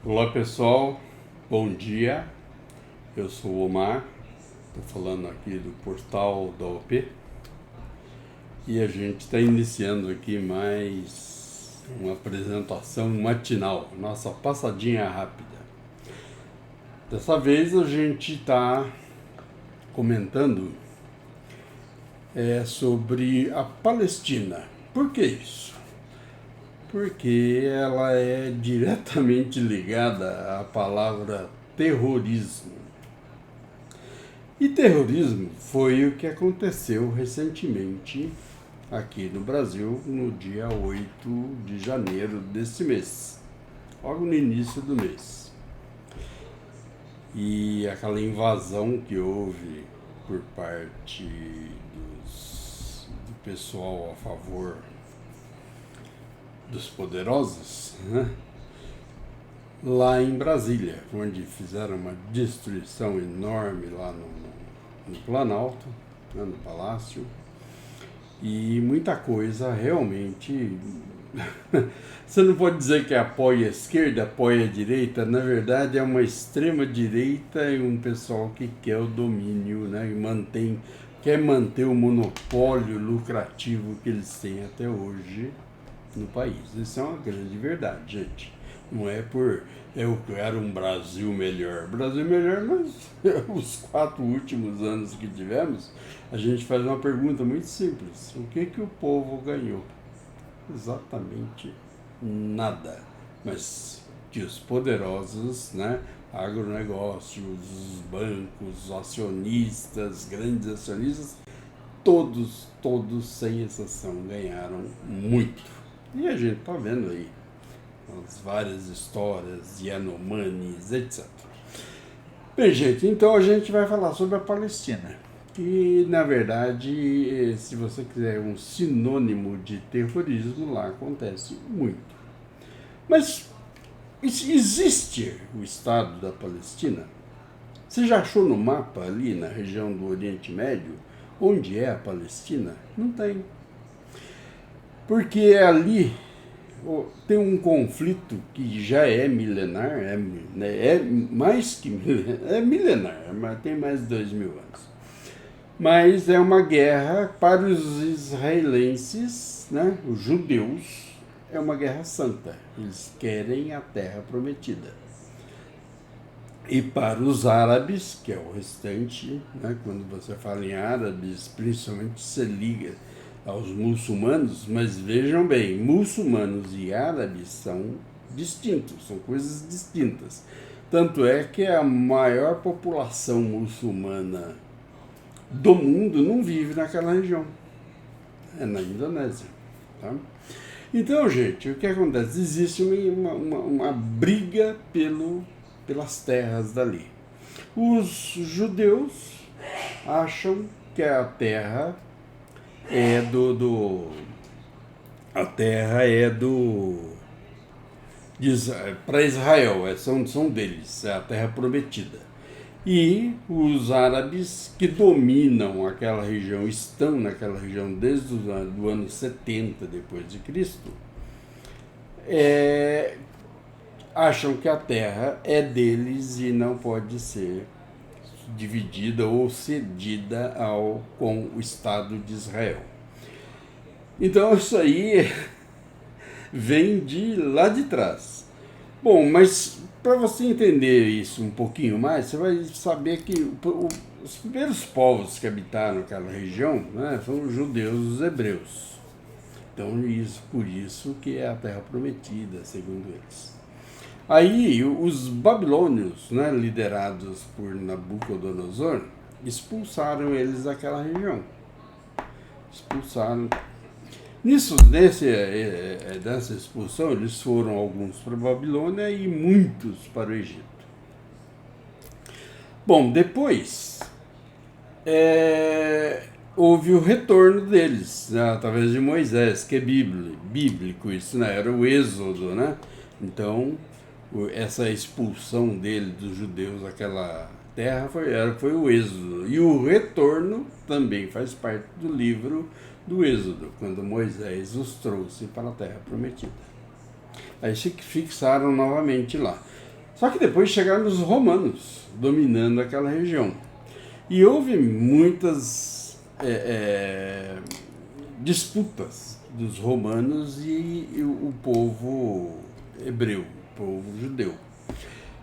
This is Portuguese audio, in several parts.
Olá pessoal, bom dia. Eu sou o Omar, estou falando aqui do portal da OP e a gente está iniciando aqui mais uma apresentação matinal, nossa passadinha rápida. Dessa vez a gente está comentando sobre a Palestina. Por que isso? Porque ela é diretamente ligada à palavra terrorismo. E terrorismo foi o que aconteceu recentemente aqui no Brasil, no dia 8 de janeiro desse mês, logo no início do mês. E aquela invasão que houve por parte do pessoal a favor dos poderosos, né? Lá em Brasília, onde fizeram uma destruição enorme lá no Planalto, né, no Palácio, e muita coisa realmente. Você não pode dizer que apoia a esquerda, apoia a direita, na verdade é uma extrema direita e um pessoal que quer o domínio, né, e quer manter o monopólio lucrativo que eles têm até hoje no país. Isso é uma grande verdade, gente. Não é por eu quero um Brasil melhor. Brasil melhor, mas os 4 últimos anos que tivemos, a gente faz uma pergunta muito simples. O que o povo ganhou? Exatamente nada. Mas que os poderosos, né, agronegócios, os bancos, acionistas, grandes acionistas, todos, sem exceção, ganharam muito. E a gente está vendo aí as várias histórias, Yanomamis, etc. Bem, gente, então a gente vai falar sobre a Palestina, que na verdade, se você quiser um sinônimo de terrorismo, lá acontece muito. Mas existe o Estado da Palestina? Você já achou no mapa ali na região do Oriente Médio onde é a Palestina? Não tem. Porque ali tem um conflito que já é milenar, é mais que milenar, é milenar, mas tem mais de 2000 anos. Mas é uma guerra para os israelenses, né, os judeus, é uma guerra santa. Eles querem a terra prometida. E para os árabes, que é o restante, né, quando você fala em árabes, principalmente se liga aos muçulmanos, mas vejam bem, muçulmanos e árabes são distintos, são coisas distintas. Tanto é que a maior população muçulmana do mundo não vive naquela região, é na Indonésia. Tá? Então, gente, o que acontece? Existe uma briga pelas terras dali. Os judeus acham que a terra a terra é para Israel, são deles, é a terra prometida. E os árabes que dominam aquela região, estão naquela região desde o ano 70 depois de Cristo, acham que a terra é deles e não pode ser dividida ou cedida com o Estado de Israel. Então isso aí vem de lá de trás. Bom, mas para você entender isso um pouquinho mais, você vai saber que os primeiros povos que habitaram aquela região, né, foram os judeus e os hebreus. Então, por isso que é a terra prometida, segundo eles. Aí, os babilônios, né, liderados por Nabucodonosor, expulsaram eles daquela região. Expulsaram. Dessa expulsão, eles foram alguns para a Babilônia e muitos para o Egito. Bom, depois houve o retorno deles, né, através de Moisés, que é bíblico isso, né? Era o êxodo, né? Então, essa expulsão dos judeus daquela terra foi o êxodo. E o retorno também faz parte do livro do êxodo, quando Moisés os trouxe para a terra prometida. Aí se fixaram novamente lá. Só que depois chegaram os romanos dominando aquela região. E houve muitas disputas dos romanos e o povo hebreu, o povo judeu.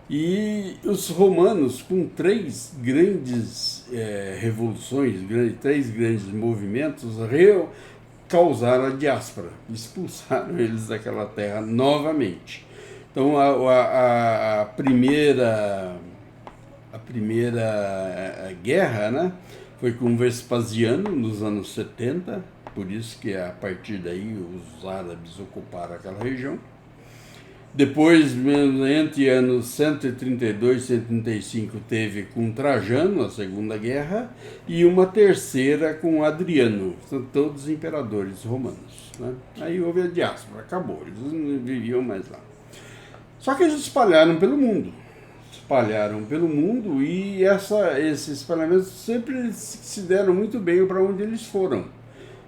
E os romanos, com três grandes revoluções, três grandes movimentos, causaram a diáspora, expulsaram eles daquela terra novamente. Então a primeira guerra, né, foi com Vespasiano nos anos 70, por isso que a partir daí os árabes ocuparam aquela região. Depois, entre anos 132 e 135, teve com Trajano, a Segunda Guerra, e uma terceira com Adriano, são todos imperadores romanos, né? Aí houve a diáspora, acabou, eles não viviam mais lá. Só que eles espalharam pelo mundo, e esses espalhamentos sempre se deram muito bem para onde eles foram.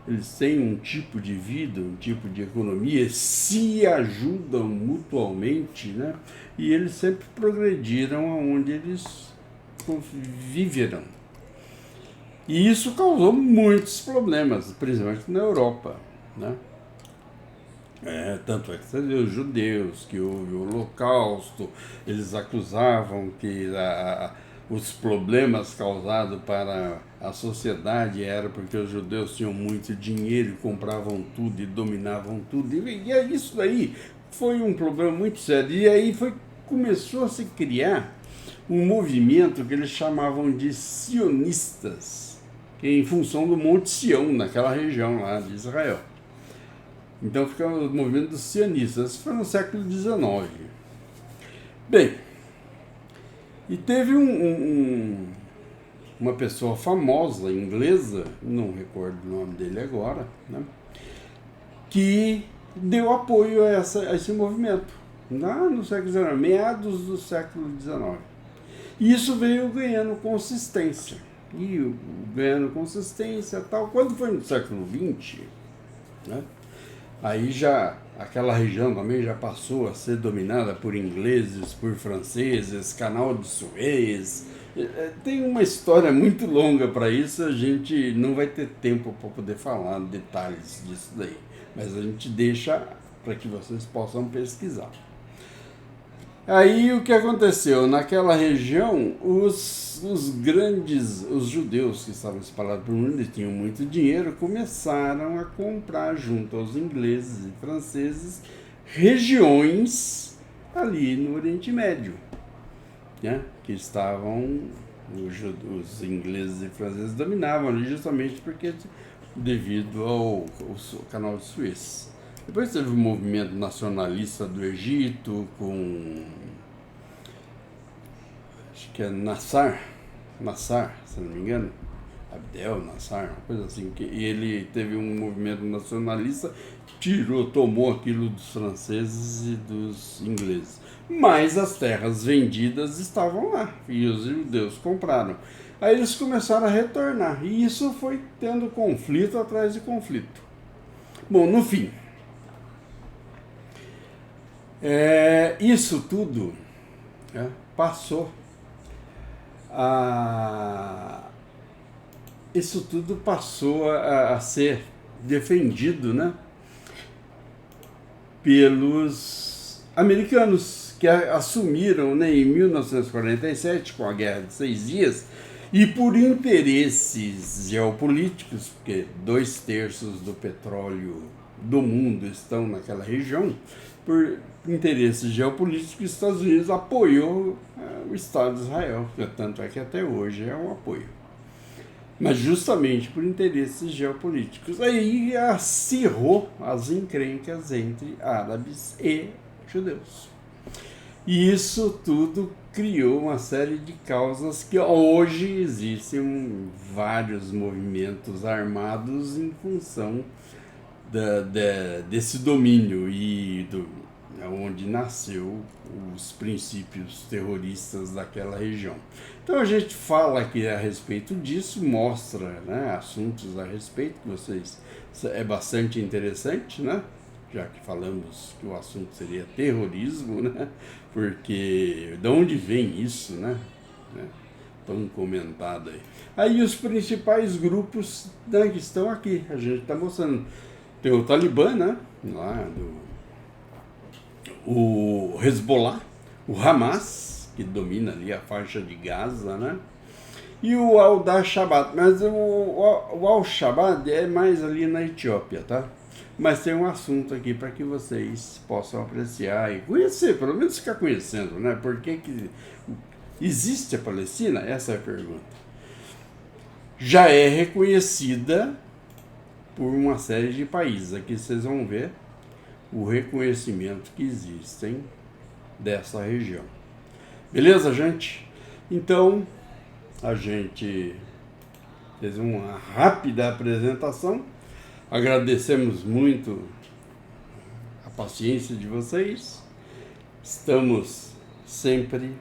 Eles têm um tipo de vida, um tipo de economia, se ajudam mutuamente, né? E eles sempre progrediram aonde eles viveram. E isso causou muitos problemas, principalmente na Europa, né? Tanto é que os judeus, que houve o Holocausto, eles acusavam que os problemas causados para a sociedade era porque os judeus tinham muito dinheiro, compravam tudo e dominavam tudo. E isso daí foi um problema muito sério. E aí começou a se criar um movimento que eles chamavam de sionistas, em função do Monte Sião, naquela região lá de Israel. Então fica o movimento dos sionistas. Isso foi no século XIX. Bem, e teve uma pessoa famosa, inglesa, não recordo o nome dele agora, né, que deu apoio a esse movimento, lá no século XIX, meados do século XIX. E isso veio ganhando consistência. Tal. Quando foi no século XX, né, aí já aquela região também já passou a ser dominada por ingleses, por franceses, Canal de Suez. Tem uma história muito longa para isso, a gente não vai ter tempo para poder falar detalhes disso daí, mas a gente deixa para que vocês possam pesquisar. Aí o que aconteceu? Naquela região, os judeus que estavam espalhados pelo mundo e tinham muito dinheiro, começaram a comprar junto aos ingleses e franceses regiões ali no Oriente Médio, né? Que estavam, os ingleses e franceses dominavam ali justamente devido ao Canal de Suez. Depois teve o movimento nacionalista do Egito com, acho que é Nassar, se não me engano, Abdel Nassar, uma coisa assim, e ele teve um movimento nacionalista, tomou aquilo dos franceses e dos ingleses. Mas as terras vendidas estavam lá, e os judeus compraram. Aí eles começaram a retornar, e isso foi tendo conflito atrás de conflito. Bom, no fim, isso tudo passou a ser defendido, né, pelos americanos, que assumiram, né, em 1947, com a Guerra de 6 Dias, e por interesses geopolíticos, porque 2/3 do petróleo do mundo estão naquela região, por interesses geopolíticos, os Estados Unidos apoiou o Estado de Israel, tanto é que até hoje é um apoio. Mas justamente por interesses geopolíticos. Aí acirrou as encrencas entre árabes e judeus. E isso tudo criou uma série de causas que hoje existem vários movimentos armados em função desse domínio e onde nasceu os princípios terroristas daquela região. Então a gente fala aqui a respeito disso, mostra, né, assuntos a respeito que é bastante interessante, né? já que falamos que o assunto seria terrorismo, né? Porque de onde vem isso, né? Tão comentado aí. Aí os principais grupos, né, que estão aqui, a gente está mostrando. Tem o Talibã, né? Lá o Hezbollah, o Hamas, que domina ali a faixa de Gaza, né? E o Al-Shabaab, mas o Al-Shabaab é mais ali na Etiópia, tá? Mas tem um assunto aqui para que vocês possam apreciar e conhecer, pelo menos ficar conhecendo, né? Por que existe a Palestina? Essa é a pergunta. Já é reconhecida por uma série de países. Aqui vocês vão ver o reconhecimento que existem dessa região. Beleza, gente? Então, a gente fez uma rápida apresentação. Agradecemos muito a paciência de vocês. Estamos sempre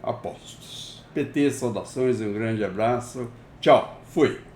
a postos. PT, saudações, um grande abraço. Tchau, fui!